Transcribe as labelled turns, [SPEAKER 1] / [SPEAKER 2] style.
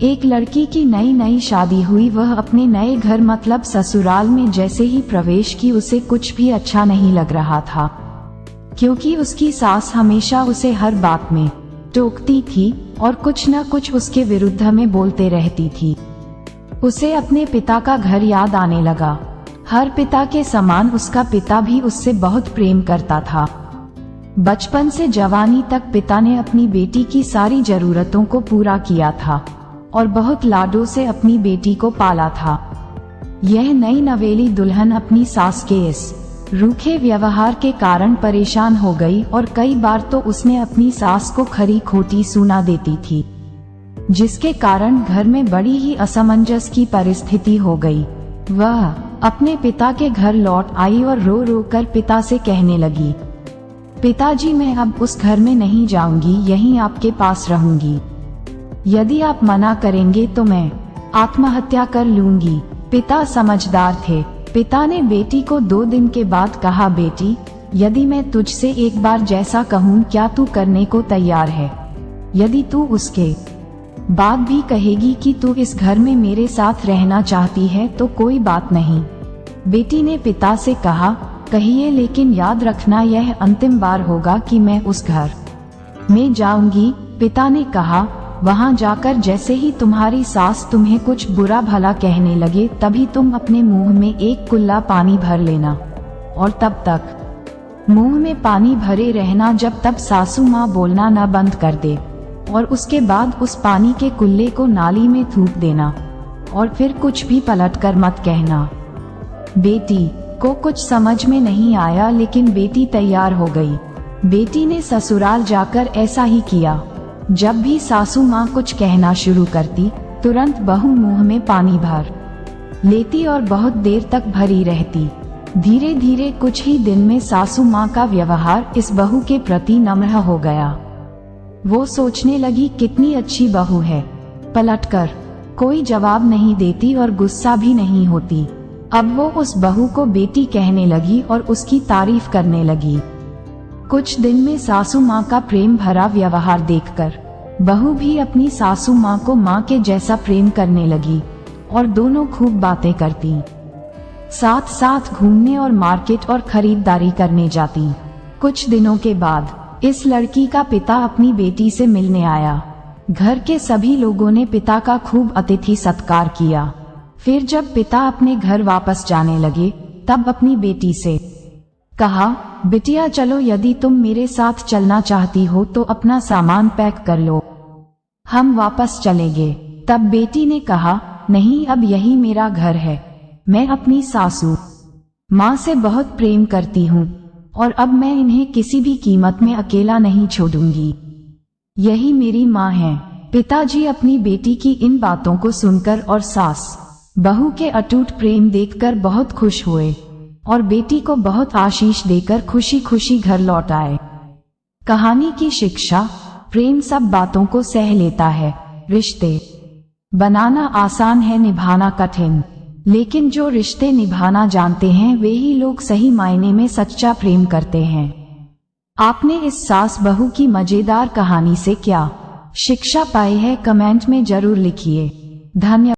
[SPEAKER 1] एक लड़की की नई नई शादी हुई, वह अपने नए घर मतलब ससुराल में जैसे ही प्रवेश की उसे कुछ भी अच्छा नहीं लग रहा था, क्योंकि उसकी सास हमेशा उसे हर बात में टोकती थी और कुछ न कुछ उसके विरुद्ध में बोलते रहती थी। उसे अपने पिता का घर याद आने लगा। हर पिता के समान उसका पिता भी उससे बहुत प्रेम करता था। बचपन से जवानी तक पिता ने अपनी बेटी की सारी जरूरतों को पूरा किया था और बहुत लाडों से अपनी बेटी को पाला था। यह नई नवेली दुल्हन अपनी सास के इस रूखे व्यवहार के कारण परेशान हो गई और कई बार तो उसने अपनी सास को खरी खोटी सुना देती थी, जिसके कारण घर में बड़ी ही असमंजस की परिस्थिति हो गई। वह अपने पिता के घर लौट आई और रो रो कर पिता से कहने लगी, पिताजी, मैं अब उस घर में नहीं जाऊंगी, यहीं आपके पास रहूंगी। यदि आप मना करेंगे तो मैं आत्महत्या कर लूंगी। पिता समझदार थे। पिता ने बेटी को 2 दिन के बाद कहा, बेटी, यदि मैं तुझसे एक बार जैसा कहूँ क्या तू करने को तैयार है? यदि तू उसके बाद भी कहेगी कि तू इस घर में मेरे साथ रहना चाहती है तो कोई बात नहीं। बेटी ने पिता से कहा, कहिए, लेकिन याद रखना यह अंतिम बार होगा कि मैं उस घर में जाऊंगी। पिता ने कहा, वहां जाकर जैसे ही तुम्हारी सास तुम्हें कुछ बुरा भला कहने लगे तभी तुम अपने मुंह में एक कुल्ला पानी भर लेना और तब तक मुंह में पानी भरे रहना जब तक सासू माँ बोलना न बंद कर दे, और उसके बाद उस पानी के कुल्ले को नाली में थूक देना और फिर कुछ भी पलट कर मत कहना। बेटी को कुछ समझ में नहीं आया, लेकिन बेटी तैयार हो गई। बेटी ने ससुराल जाकर ऐसा ही किया। जब भी सासू माँ कुछ कहना शुरू करती, तुरंत बहू मुंह में पानी भर लेती और बहुत देर तक भरी रहती। धीरे धीरे कुछ ही दिन में सासू माँ का व्यवहार इस बहू के प्रति नम्र हो गया। वो सोचने लगी, कितनी अच्छी बहू है, पलटकर कोई जवाब नहीं देती और गुस्सा भी नहीं होती। अब वो उस बहू को बेटी कहने लगी और उसकी तारीफ करने लगी। कुछ दिन में सासू माँ का प्रेम भरा व्यवहार देखकर बहू भी अपनी सासू माँ को माँ के जैसा प्रेम करने लगी और दोनों खूब बातें करती, साथ साथ घूमने और मार्केट और खरीदारी करने जाती। कुछ दिनों के बाद इस लड़की का पिता अपनी बेटी से मिलने आया। घर के सभी लोगों ने पिता का खूब अतिथि सत्कार किया। फिर जब पिता अपने घर वापस जाने लगे तब अपनी बेटी से कहा, बिटिया चलो, यदि तुम मेरे साथ चलना चाहती हो तो अपना सामान पैक कर लो, हम वापस चलेंगे। तब बेटी ने कहा, नहीं, अब यही मेरा घर है, मैं अपनी सासू माँ से बहुत प्रेम करती हूँ और अब मैं इन्हें किसी भी कीमत में अकेला नहीं छोड़ूंगी, यही मेरी माँ है। पिताजी अपनी बेटी की इन बातों को सुनकर और सास बहू के अटूट प्रेम देखकर बहुत खुश हुए और बेटी को बहुत आशीष देकर खुशी खुशी घर लौट आए। कहानी की शिक्षा, प्रेम सब बातों को सह लेता है। रिश्ते बनाना आसान है, निभाना कठिन, लेकिन जो रिश्ते निभाना जानते हैं वे ही लोग सही मायने में सच्चा प्रेम करते हैं। आपने इस सास बहू की मजेदार कहानी से क्या शिक्षा पाई है, कमेंट में जरूर लिखिए। धन्यवाद।